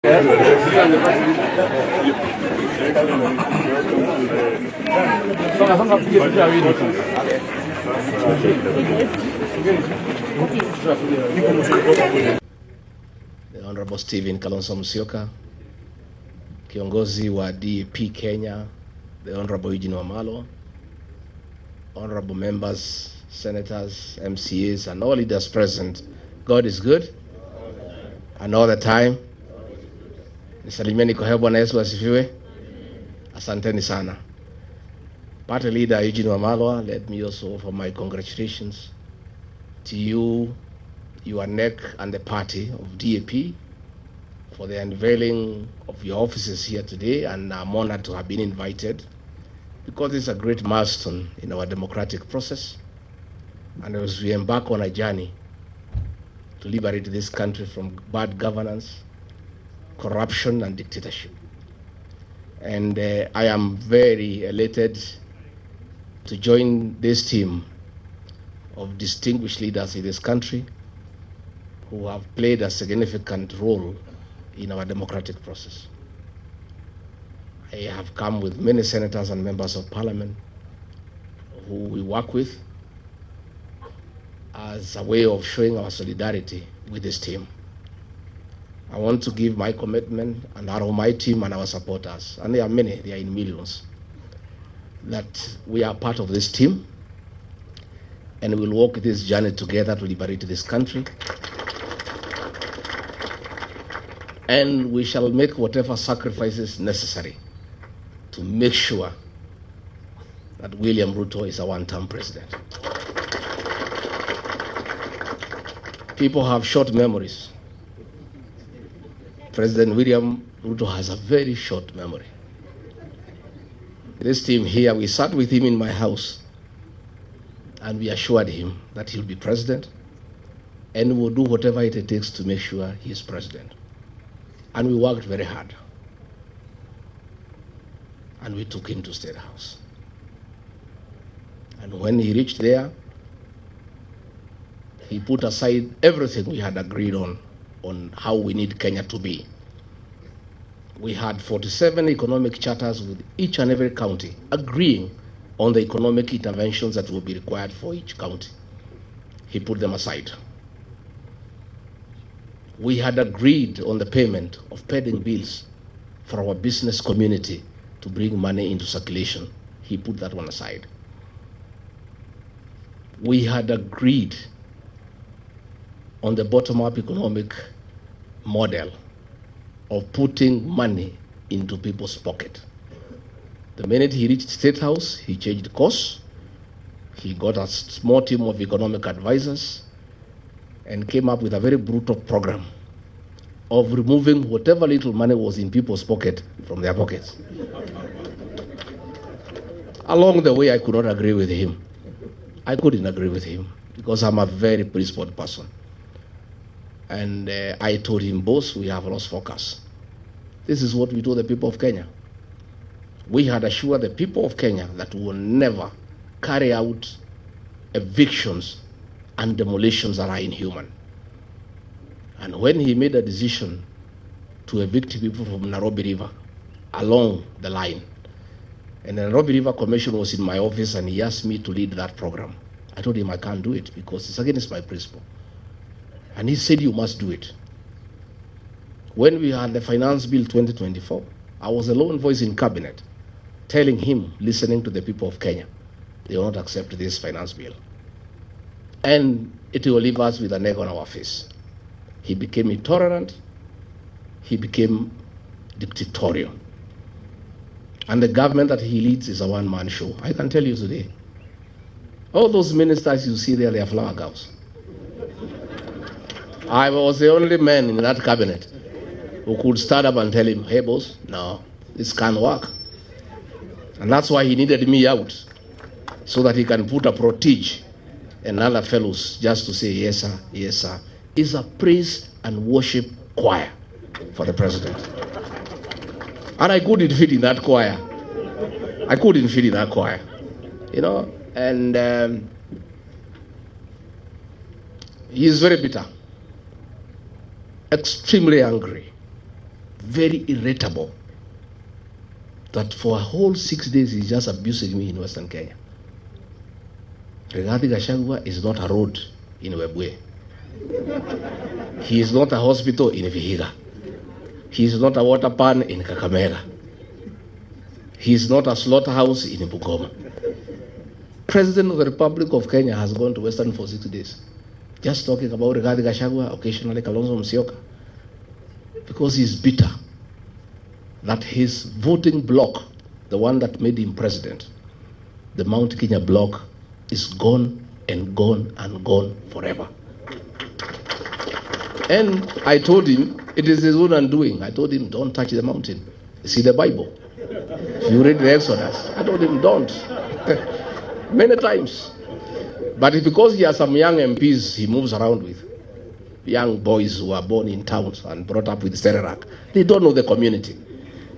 The Honorable Stephen Kalonzo Musyoka, kiongozi wa DAP Kenya, the Honorable Eugene Wamalwa, honorable members, senators, MCAs, and all leaders present. God is good, and all the time. Nisalimieni kwa Bwana Yesu asifiwe. Asanteni sana. Party leader Eugene Wamalwa, let me also offer my congratulations to you, your NEC, and the party of DAP for the unveiling of your offices here today, and I'm honored to have been invited because it's a great milestone in our democratic process, and as we embark on a journey to liberate this country from bad governance, corruption, and dictatorship. And I am very elated to join this team of distinguished leaders in this country who have played a significant role in our democratic process. I have come with many senators and members of parliament who we work with as a way of showing our solidarity with this team. I want to give my commitment and that of my team and our supporters, and there are many, they are in millions, that we are part of this team and we'll walk this journey together to liberate this country. And we shall make whatever sacrifices necessary to make sure that William Ruto is a one-term president. People have short memories. President William Ruto has a very short memory. This team here, we sat with him in my house and we assured him that he'll be president and we'll do whatever it takes to make sure he is president. And we worked very hard. And we took him to State House. And when he reached there, he put aside everything we had agreed on how we need Kenya to be. We had 47 economic charters with each and every county agreeing on the economic interventions that will be required for each county. He put them aside. We had agreed on the payment of pending bills for our business community to bring money into circulation. He put that one aside. We had agreed on the bottom-up economic model of putting money into people's pocket. The minute he reached State House, he changed course. He got a small team of economic advisors and came up with a very brutal program of removing whatever little money was in people's pocket from their pockets. Along the way, I could not agree with him. I couldn't agree with him because I'm a very principled person. And I told him, boss, we have lost focus. This is what we told the people of Kenya. We had assured the people of Kenya that we will never carry out evictions and demolitions that are inhuman. And when he made a decision to evict people from Nairobi River along the line, and the Nairobi River Commission was in my office and he asked me to lead that program, I told him I can't do it because it's against my principle. And he said, you must do it. When we had the Finance Bill 2024, I was the lone voice in cabinet telling him, listening to the people of Kenya, they will not accept this finance bill. And it will leave us with an egg on our face. He became intolerant. He became dictatorial. And the government that he leads is a one-man show. I can tell you today, all those ministers you see there, they are flower girls. I was the only man in that cabinet who could stand up and tell him, hey boss, no, this can't work. And that's why he needed me out, so that he can put a protege and other fellows just to say, yes sir, yes sir. It's a praise and worship choir for the president. And I couldn't fit in that choir. I couldn't fit in that choir, you know, and he is very bitter, extremely angry, very irritable that for a whole 6 days he's just abusing me in Western Kenya. Rigathi Gachagua is not a road in Webwe. He is not a hospital in Vihiga. He is not a water pan in Kakamega. He is not a slaughterhouse in Bungoma. President of the Republic of Kenya has gone to Western for 6 days, just talking about Rigathi Gachagua, occasionally Kalonzo Musyoka, because he is bitter that his voting bloc, the one that made him president, the Mount Kenya bloc, is gone and gone and gone forever. And I told him, it is his own undoing. I told him, don't touch the mountain. See the Bible. If you read the Exodus, I told him, don't. Many times. But it's because he has some young MPs he moves around with, young boys who are born in towns and brought up with Serarak. They don't know the community.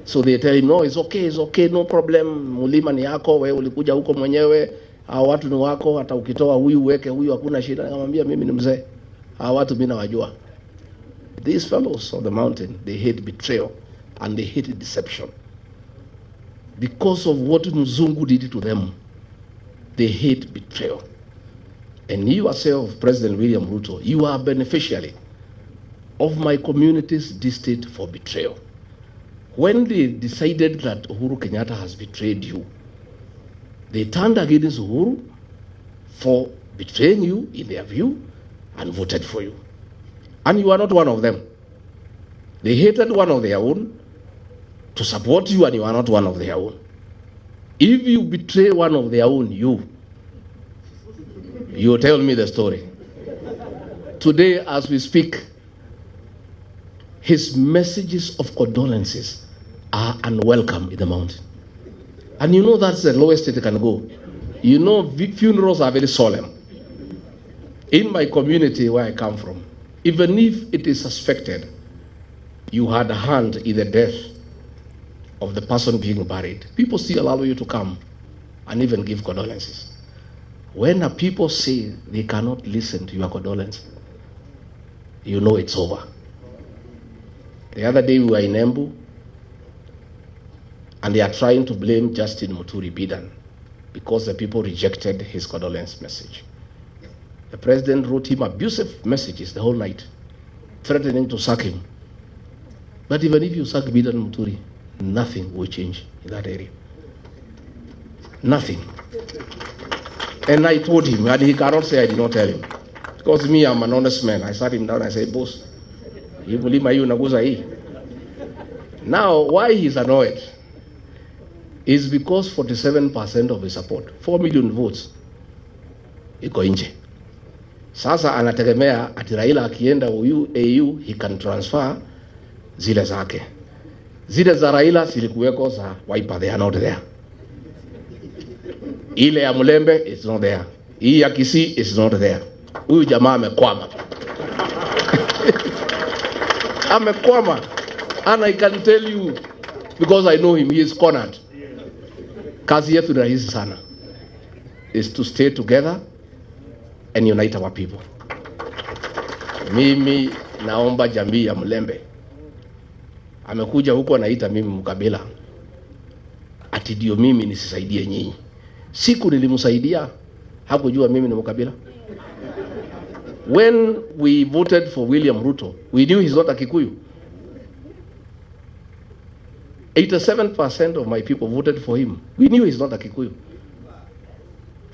So they tell him, no, it's okay, no problem. Mulima ni yako, wewe ulikuja huko mwenyewe. Hawa watu ni wako, hata ukitoa huyu weke huyu hakuna shida. Nikamwambia mimi ni mzee. Hawa watu mimi nawajua. These fellows on the mountain, they hate betrayal and they hate deception. Because of what Mzungu did to them, they hate betrayal. And you yourself, President William Ruto, you are a beneficiary of my community's distaste for betrayal. When they decided that Uhuru Kenyatta has betrayed you, they turned against Uhuru for betraying you in their view and voted for you. And you are not one of them. They hated one of their own to support you, and you are not one of their own. If you betray one of their own, you tell me the story. Today, as we speak, his messages of condolences are unwelcome in the mountain. And you know that's the lowest it can go. You know, funerals are very solemn. In my community where I come from, even if it is suspected you had a hand in the death of the person being buried, people still allow you to come and even give condolences. When a people say they cannot listen to your condolence, you know it's over. The other day we were in Embu, and they are trying to blame Justin Muturi Bidan because the people rejected his condolence message. The president wrote him abusive messages the whole night, threatening to sack him. But even if you sack Bidan Muturi, nothing will change in that area. Nothing. And I told him, and he cannot say I did not tell him. Because me, I'm an honest man. I sat him down and I said, boss, you believe my naguza. Now, why he's annoyed is because 47% of his support, 4 million votes, iko nje. Sasa anategemea ati Raila akienda AU, he can transfer zile zake. Zile za Raila zilikuweko za Wiper, they are not there. Ile ya Mulembe is not there. Hii ya Kisii is not there. Huyu jamaa amekwama. Amekwama. And I can tell you, because I know him, he is cornered. Kazi yetu ni rahisi sana, is to stay together and unite our people. Mimi naomba jamii ya Mulembe, amekuja huko anaita mimi mkabila, ati ndio mimi nisisaidie nyinyi. Siku nilimsaidia, hakujua mimi ni mkabila. When we voted for William Ruto, we knew he's not a Kikuyu. 87% of my people voted for him. We knew he's not a Kikuyu.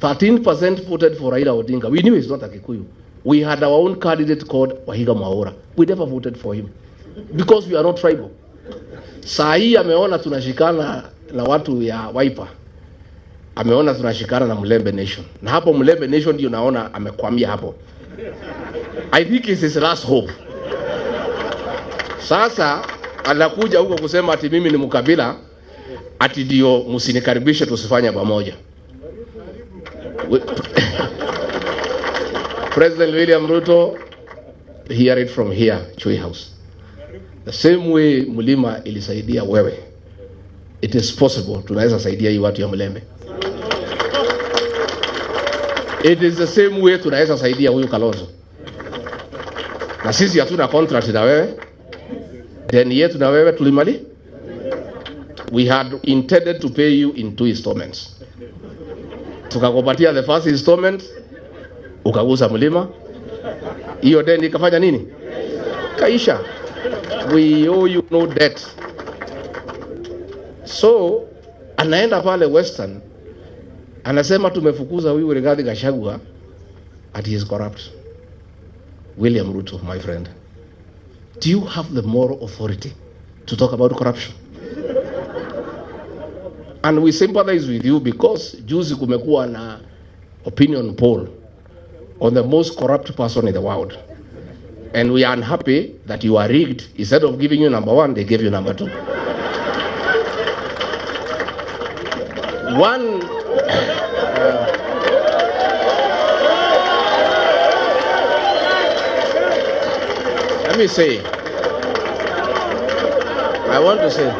13% voted for Raila Odinga. We knew he's not a Kikuyu. We had our own candidate called Wahiga Mwaura. We never voted for him because we are not tribal. Saa hii ameona tunashikana na watu ya Wiper, ameona tunashikana na Mulembe Nation, na hapo Mulembe Nation ndio naona amekwamia hapo. I think it's his last hope. Sasa anakuja huko kusema ati mimi ni mkabila, ati ndio msinikaribishe tusifanye pamoja. President William Ruto, hear it from here, Chui House. The same way Mulima ilisaidia wewe, it is possible tunaweza saidia hii watu ya Mulembe. It is the same way tunaweza saidia huyu Kalonzo. Na sisi hatuna contract na wewe. Deni yetu na wewe tulimali. We had intended to pay you in 2 installments. Tukakupatia the first installment, ukagusa mlima. Hiyo deni ikafanya nini? Kaisha. We owe you no debt. So anaenda pale Western, anasema tumefukuza huyu Rigathi Gachagua and he is corrupt. William Ruto, my friend, do you have the moral authority to talk about corruption? And we sympathize with you because juzi kumekuwa na opinion poll on the most corrupt person in the world. And we are unhappy that you are rigged. Instead of giving you number 1, they gave you number 2. Let me say, I want to say,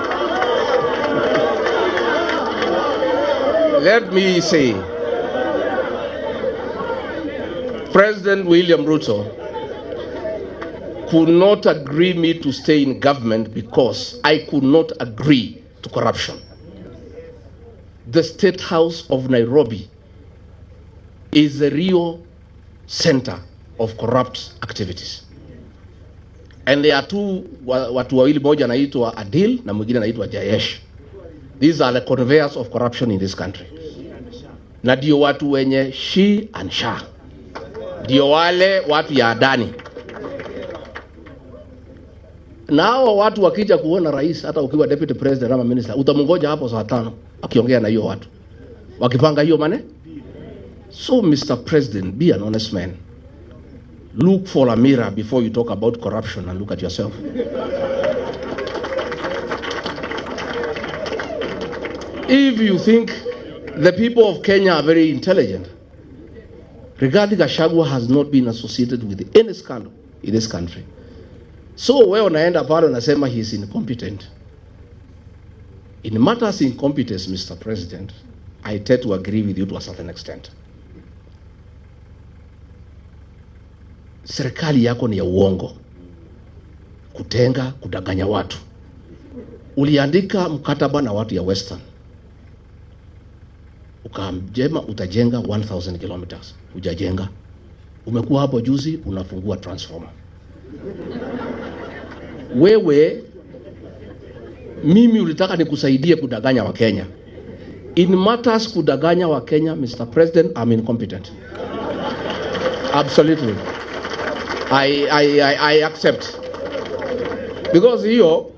let me say, President William Ruto could not agree me to stay in government because I could not agree to corruption. The State House of Nairobi is the real center of corrupt activities. And there are watu wawili, moja anaitwa Adil na mwingine anaitwa Jayesh. These are the conveyors of corruption in this country. Na ndio watu wenye she and sha. Ndio wale watu ya Adani. Na hao watu wakija kuona rais, hata ukiwa deputy president ama minister, utamungoja hapo saa 5 akiongea na hiyo watu. Wakipanga hiyo mane? So Mr. President, be an honest man. Look for a mirror before you talk about corruption and look at yourself. If you think the people of Kenya are very intelligent, Rigathi Gachagua has not been associated with any scandal in this country. So wewe unaenda pale unasema he is incompetent. In matters incompetence, Mr. President, I tend to agree with you to a certain extent. Serikali yako ni ya uongo, kutenga, kudanganya watu. Uliandika mkataba na watu ya Western, ukaamjema utajenga 1000 kilometers, hujajenga. Umekuwa hapo juzi unafungua transformer. Wewe, mimi ulitaka nikusaidie kudanganya wa Kenya. In matters kudanganya wa Kenya, Mr. President, I'm incompetent. Absolutely. I accept. Because hiyo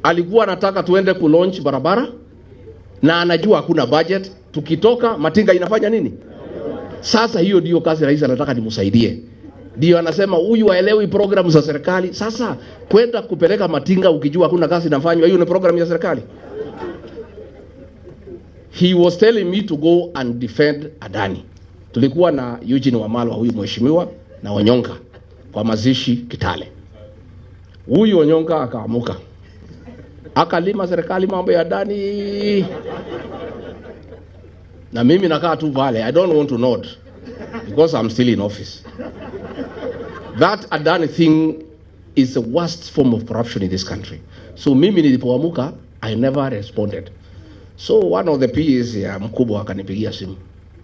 alikuwa anataka tuende ku launch barabara na anajua hakuna budget. Tukitoka Matinga inafanya nini? Sasa hiyo ndio kazi rais anataka nimsaidie. Ndio anasema huyu haelewi program za serikali. Sasa kwenda kupeleka Matinga ukijua hakuna kazi inafanywa, hiyo ni program ya serikali? He was telling me to go and defend Adani. Tulikuwa na Eugene Wamalwa, huyu mheshimiwa, na Onyonka kwa mazishi Kitale. Huyu Onyonka akaamuka, akalima serikali mambo ya Adani. Na mimi nakaa tu pale, I don't want to nod because I'm still in office. That Adani thing is the worst form of corruption in this country. So mimi nilipoamuka, I never responded. So one of the PAs ya mkubwa akanipigia simu.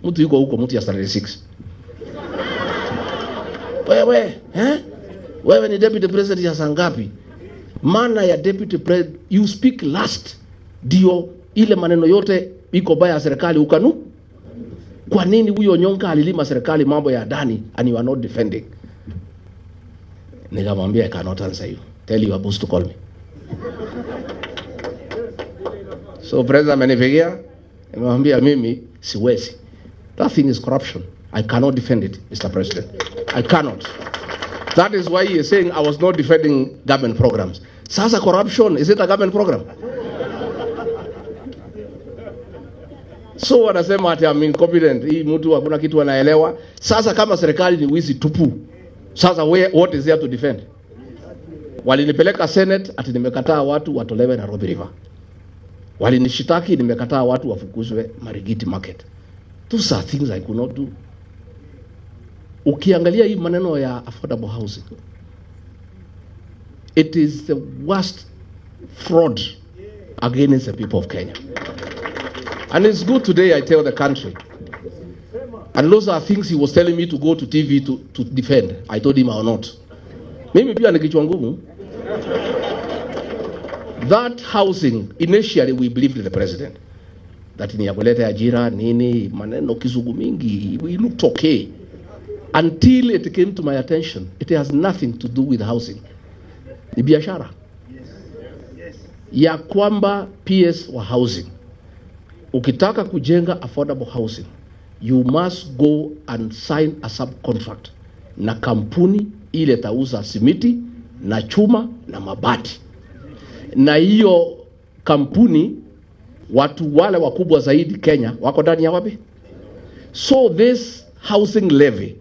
Mtu yuko huko, mtu ya 36. Wewe ni deputy president ya sangapi? Maana ya deputy president, you speak last. Dio ile maneno yote iko baya serikali ukanu. Kwa nini huyo Onyonka alilima serikali mambo ya Adani and you are not defending? Nikamwambia I cannot answer you. Tell your boss to call me. So president amenipigia, nimemwambia mimi siwezi. That thing is corruption. I cannot defend it, Mr. President. I cannot. That is why he is saying I was not defending government programs. Sasa corruption, is it a government program? So wanasema ati I'm incompetent. Hii mtu hakuna kitu anaelewa. Sasa kama serikali ni wizi tupu, sasa what is there to defend? Walinipeleka Senate ati nimekataa watu watolewe Nairobi River. Walinishitaki nimekataa watu wafukuzwe Marigiti Market. Those are things I could not do. Ukiangalia hii maneno ya affordable housing, It is the worst fraud against the people of Kenya. And it's good today I tell the country. And those are things he was telling me to go to TV to defend. I told him I will not. Mimi pia ni kichwa ngumu. That housing, initially we believed in the president. That ni ya kuleta ajira, nini, maneno kizungu mingi, we looked okay. Until it came to my attention, it has nothing to do with housing. Ni biashara. Ya kwamba PS wa housing. Ukitaka kujenga affordable housing, you must go and sign a subcontract na kampuni ile tauza simiti na chuma na mabati. Na hiyo kampuni watu wale wakubwa zaidi Kenya wako ndani ya wapi? So this housing levy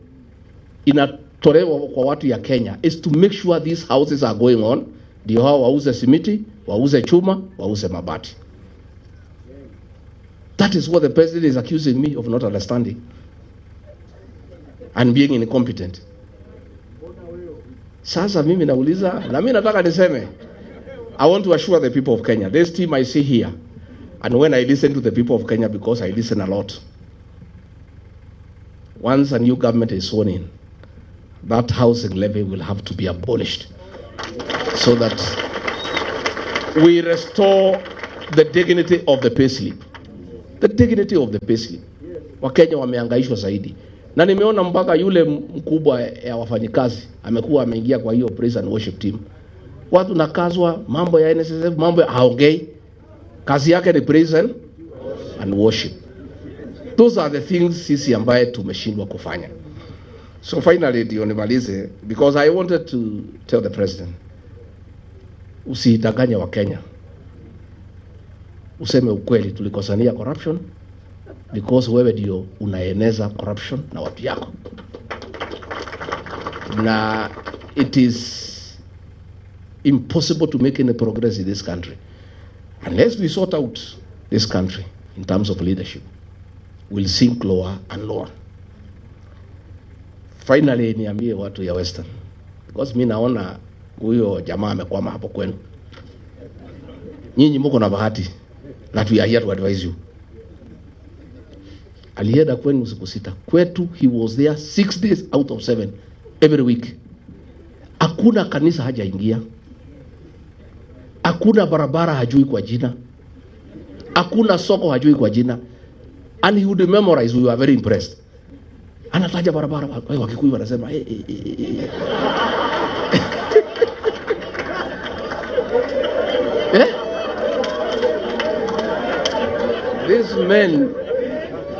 inatolewa kwa watu ya Kenya is to make sure these houses are going on, ndio hao wauze simiti, wauze chuma, wauze mabati. That is what the president is accusing me of not understanding and being incompetent. Sasa mimi nauliza, na mimi nataka niseme, I want to assure the people of Kenya, this team I see here, and when I listen to the people of Kenya, because I listen a lot, once a new government is sworn in, that housing levy will have to be abolished so that we restore the dignity of the payslip. The dignity of the payslip. Wakenya wamehangaishwa zaidi. Na nimeona mpaka yule mkubwa ya wafanyikazi amekuwa ameingia kwa hiyo praise and worship team. Watu nakazwa mambo ya NSSF, mambo ya haongei. Kazi yake ni praise and worship. Those are the things sisi ambaye tumeshindwa kufanya. So finally ndio nimalize, because I wanted to tell the president, usidanganye wa Kenya. Useme ukweli, tulikosania corruption because wewe ndio unaeneza corruption na watu yako. Na it is impossible to make any progress in this country unless we sort out this country in terms of leadership. We'll sink lower and lower. Finally niambie watu ya Western, because mimi naona huyo jamaa amekwama hapo kwenu. Nyinyi mko na bahati that we are here to advise you. Alienda kwenu usiku sita. Kwetu he was there 6 days out of 7 every week. Hakuna kanisa hajaingia. Hakuna barabara hajui kwa jina. Hakuna soko hajui kwa jina. And he would memorize. We were very impressed. Anataja barabara, Wakikuyu wanasema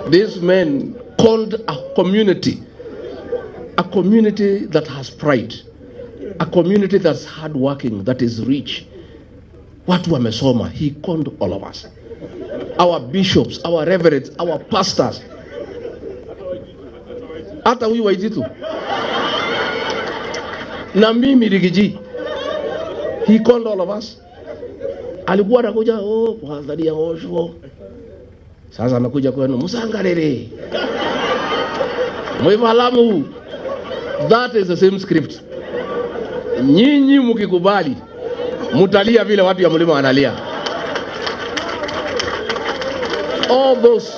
These men called a community that has pride, a community that's hardworking, that is rich. Watu wamesoma. He called all of us, our bishops, our reverends, our pastors. Hata huyu Waititu na mimi Rigiji, he called all of us. Alikuwa anakuja wahadharia osho. Sasa amekuja kwenu musangarere mwivalamu. That is the same script. Nyinyi mkikubali mutalia vile watu ya mlima wanalia. All those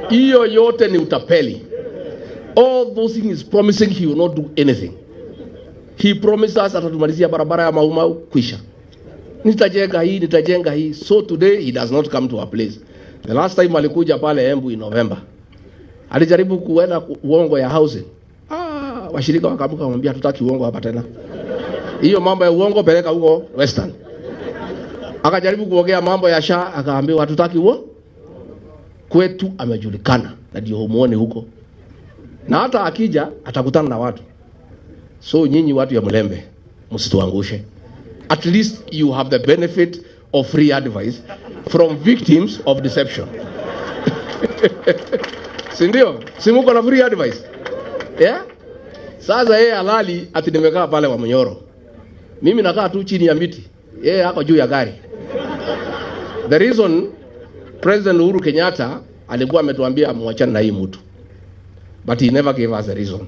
hiyo yote ni utapeli. All those things is promising he will not do anything. He promised us atatumalizia barabara ya Maumau kwisha. Nitajenga hii. So today he does not come to our place. The last time alikuja pale Embu in November, alijaribu kuenda uongo ya housing. Washirika wakaamka kumwambia tutaki uongo hapa tena. Hiyo mambo ya uongo peleka huko Western. Akajaribu kuongea mambo ya SHA, akaambiwa hatutaki uongo. Kwetu amejulikana na ndio muone huko. Na hata akija atakutana na watu. So nyinyi watu ya Mlembe msituangushe. At least you have the benefit of free advice from victims of deception. Sindio? Simuko na free advice. Yeah? Sasa yeye halali ati nimekaa pale wa Munyoro. Mimi nakaa tu chini ya miti. Yeye hako juu ya gari. The reason President Uhuru Kenyatta alikuwa ametuambia muachane na hii mtu, but he never gave us a reason.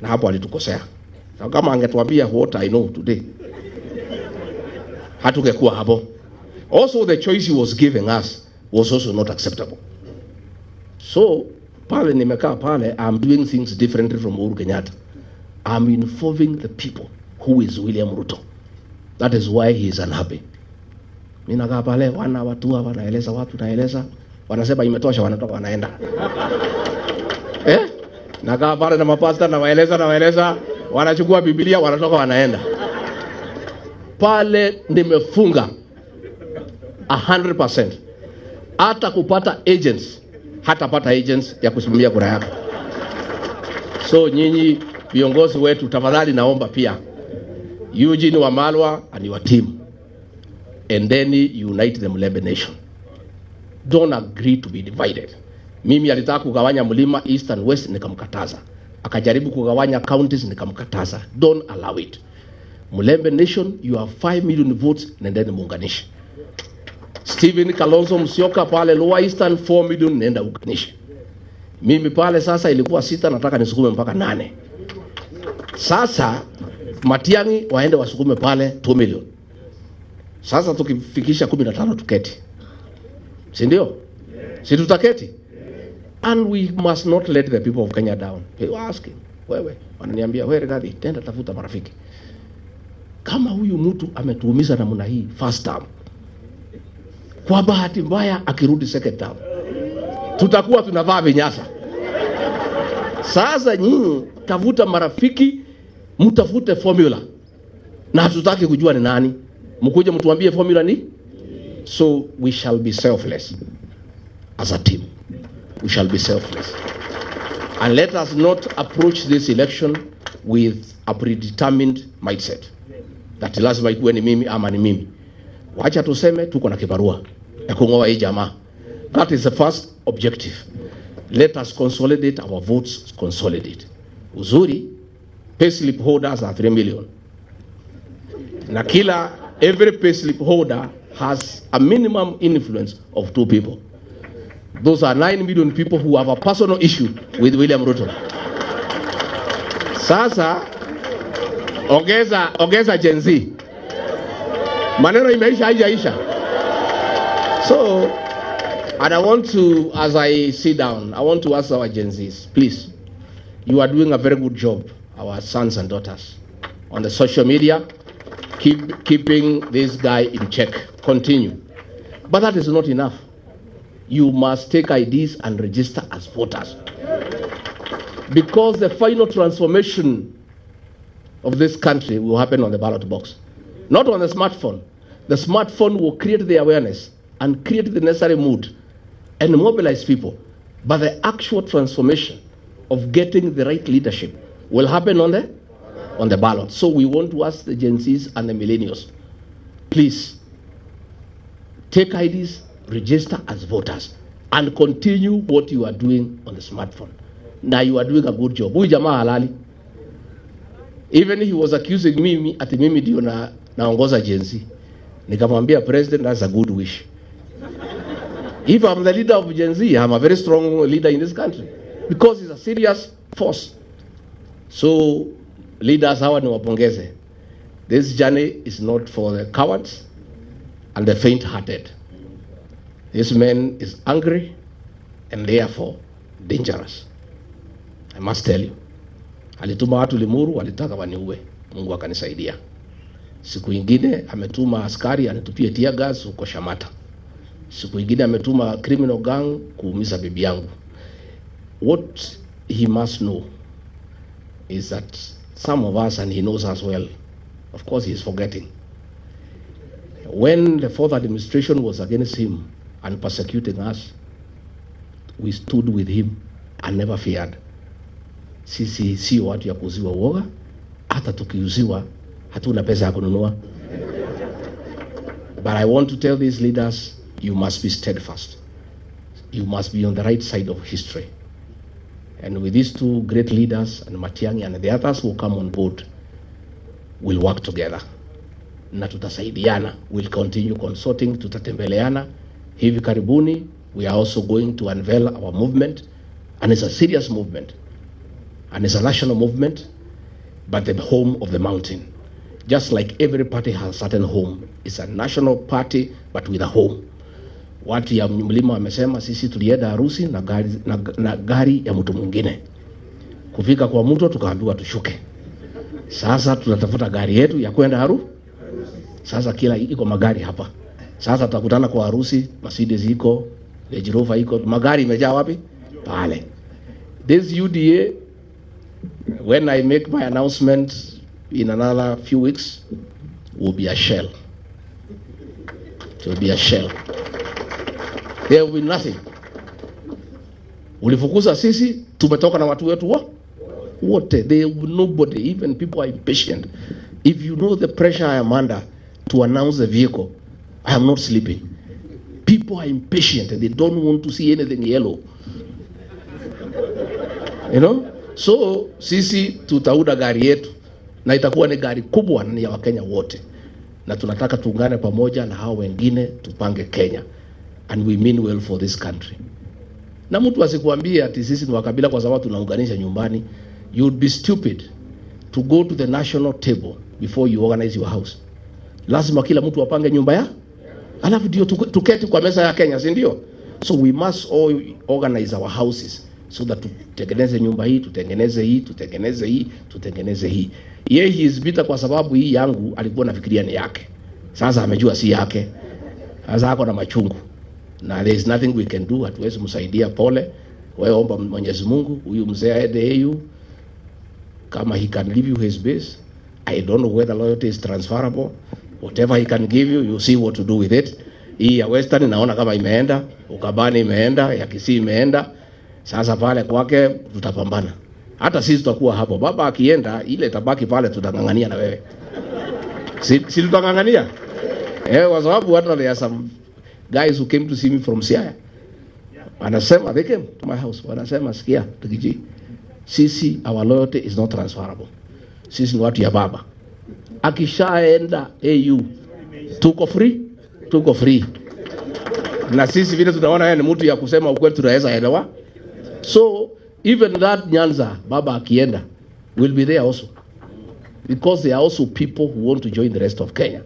na hapo alitukosea. Na kama angetuambia what I know today, hatungekuwa hapo. Also the choice he was giving us was also not acceptable. So pale nimekaa pale, I'm doing things differently from Uhuru Kenyatta. I'm informing the people who is William Ruto. That is why he is unhappy. Mimi nakaa pale, watu wanaeleza watu, naeleza, wanasema imetosha, wanatoka wanaenda. Nakaa pale na mapasta na waeleza, wanachukua Biblia, wanatoka wanaenda. Pale nimefunga 100%. Hata kupata agents, hatapata agents ya kusimamia kura yako. So nyinyi viongozi wetu, tafadhali naomba pia Eugene Wamalwa and your team, and then unite the Mulembe nation. Don't agree to be divided. Mimi alitaka kugawanya mlima east and west, nikamkataza. Akajaribu kugawanya counties, nikamkataza. Don't allow it. Mulembe nation, you have 5 million votes, nendeni muunganishe. Stephen Kalonzo Musyoka pale Lower Eastern 4 million, nenda uunganishe. Mimi pale sasa ilikuwa 6, nataka nisukume mpaka 8. Sasa Matiang'i waende wasukume pale 2 million. Sasa tukifikisha 15 tuketi. Si ndio? Si tutaketi? And we must not let the people of Kenya down. They were asking, wewe, wananiambia, wewe Rigathi, tenda tafuta marafiki. Kama huyu mtu ametuumiza namna hii first term, kwa bahati mbaya akirudi second term, tutakuwa tunavaa vinyasa. Sasa nyinyi tafuta marafiki, mtafute formula. Na hatutaki kujua ni nani. Mkuje mtuambie formula ni? So we shall be selfless as a team. We shall be selfless. And let us not approach this election with a predetermined mindset. That lazima ikuwe ni mimi ama ni mimi. Wacha tuseme tuko na kibarua ya kungoa hii jamaa. That is the first objective. Let us consolidate our votes, consolidate. Uzuri, payslip holders are 3 million. Na every payslip holder has a minimum influence of 2 people. Those are 9 million people who have a personal issue with William Ruto. Sasa, ongeza Gen Z. Maneno imeisha haijaisha. So, and I want to, as I sit down, I want to ask our Gen Zs, please, you are doing a very good job, our sons and daughters, on the social media, keeping this guy in check. Continue. But that is not enough. You must take IDs and register as voters. Because the final transformation of this country will happen on the ballot box. Not on the smartphone. The smartphone will create the awareness and create the necessary mood and mobilize people. But the actual transformation of getting the right leadership will happen on the ballot. So we want to ask the Gen Zs and the millennials, please, take IDs, register as voters, and continue what you are doing on the smartphone. Now you are doing a good job. Huyu jamaa halali. Even he was accusing me ati mimi ndio naongoza Gen Z. Nikamwambia President, that's a good wish. If I'm the leader of Gen Z, I'm a very strong leader in this country. Because it's a serious force. So, leaders hawa niwapongeze. This journey is not for the cowards and the faint-hearted. This man is angry and therefore dangerous. I must tell you. Alituma watu Limuru, walitaka waniue. Mungu akanisaidia. Siku ingine ametuma askari anitupie tear gas huko Shamata. Siku ingine ametuma criminal gang kuumiza bibi yangu. What he must know is that some of us, and he knows as well, of course he is forgetting, when the fourth administration was against him and persecuting us, we stood with him and never feared. Sisi si watu ya kuuziwa uoga, hata tukiuziwa hatuna pesa ya kununua. But I want to tell these leaders, you must be steadfast. You must be on the right side of history. And with these two great leaders, and Matiang'i and the others who come on board, we'll work together. Na tutasaidiana. We'll continue consulting, tutatembeleana. Hivi karibuni, we are also going to unveil our movement. And it's a serious movement. and it's a national movement, but the home of the mountain. Just like every party has a certain home, it's a national party but with a home. Watu ya mlima wamesema sisi tulienda harusi na gari ya mtu mwingine. Kufika kwa mtu tukaambiwa tushuke. Sasa tunatafuta gari yetu ya kwenda Sasa kila iko magari hapa. Sasa tutakutana kwa harusi, Mercedes iko, Range Rover iko, magari imejaa wapi? Pale. This UDA, when I make my announcement in another few weeks, will be a shell. It will be a shell. There will be nothing. Ulifukuza sisi, tumetoka na watu wetu wote. There will be nobody, even people are impatient. If you know the pressure I am under to announce the vehicle, I am not sleeping. People are impatient and they don't want to see anything yellow. You know? So, sisi tutauda gari yetu na itakuwa ni gari kubwa na ya Wakenya wote. Na tunataka tuungane pamoja na hao wengine tupange Kenya. And we mean well for this country. Na mtu asikuambie ati sisi ni wakabila kwa sababu tunaunganisha nyumbani. You would be stupid to go to the national table before you organize your house. Lazima kila mtu apange nyumba ya. Alafu ndio tuketi kwa meza ya Kenya, si ndio? So we must all organize our houses so that tutengeneze nyumba hii, tutengeneze hii, tutengeneze hii, tutengeneze hii. Yeye he is bitter kwa sababu hii yangu alikuwa nafikiria ni yake. Sasa amejua si yake. Sasa hako na machungu. Na there is nothing we can do, hatuwezi msaidia, pole. Wewe omba Mwenyezi Mungu, huyu mzee aende EU kama he can give you his base. I don't know whether loyalty is transferable. Whatever he can give you, you see what to do with it. Hii ya Western naona kama imeenda, Ukabani imeenda, ya Kisii imeenda. Sasa pale kwake tutapambana. Hata sisi tutakuwa hapo. Baba akienda, ile tabaki pale tutangangania na wewe. Si tutangangania? Kwa sababu there are some guys who came to see me from Siaya. Wanasema, they came to my house. Wanasema, sikia, tukiji. Sisi, our loyalty is not transferable. Sisi ni watu ya baba. Akishaenda AU, tuko free. Na sisi vile tunaona yeye ni mtu ya kusema ukweli, tunaweza elewa. So, even that Nyanza, baba akienda, will be there also. Because there are also people who want to join the rest of Kenya.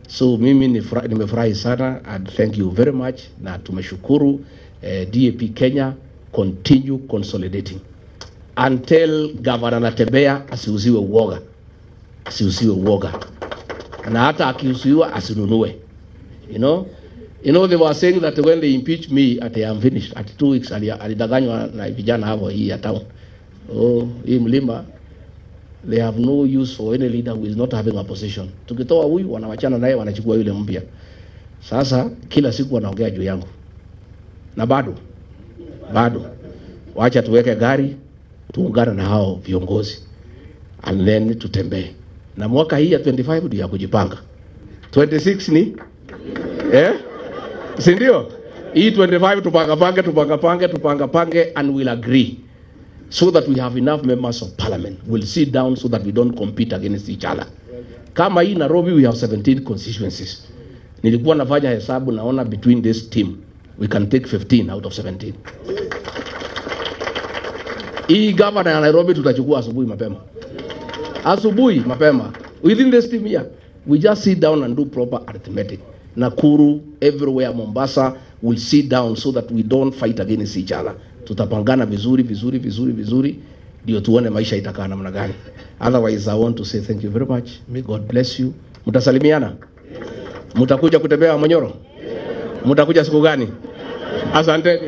So, mimi nimefurahi sana and thank you very much. Na tumeshukuru DAP Kenya, continue consolidating. Until Governor Natembea asiuziwe uoga. Na hata akiuziwa asinunue. You know they were saying that when they impeach me at I am finished at 2 weeks alidanganywa na vijana hapo hii ya town. Hii mlima, they have no use for any leader who is not having a position. Tukitoa huyu wanawachana naye wanachukua yule mpya. Sasa kila siku wanaongea juu yangu. Na bado wacha tuweke gari, tuungane na hao viongozi and then tutembee. Na mwaka hii ya 25 ndio ya kujipanga. 26 ni si ndio? Hii 25 tupangapange and we'll agree so that we have enough members of parliament. We'll sit down so that we don't compete against each other. Kama hii Nairobi we have 17 constituencies. Nilikuwa nafanya hesabu naona between this team we can take 15 out of 17. Hii governor ya Nairobi tutachukua asubuhi mapema. Within this team here, we just sit down and do proper arithmetic. Nakuru, everywhere, Mombasa, we'll sit down so that we don't fight against each other. Tutapangana vizuri, ndio tuone maisha itakaa namna gani. Otherwise, I want to say thank you very much. May God bless you. Mutasalimiana? Mutakuja kutembea Monyoro? Mutakuja siku gani? Asante.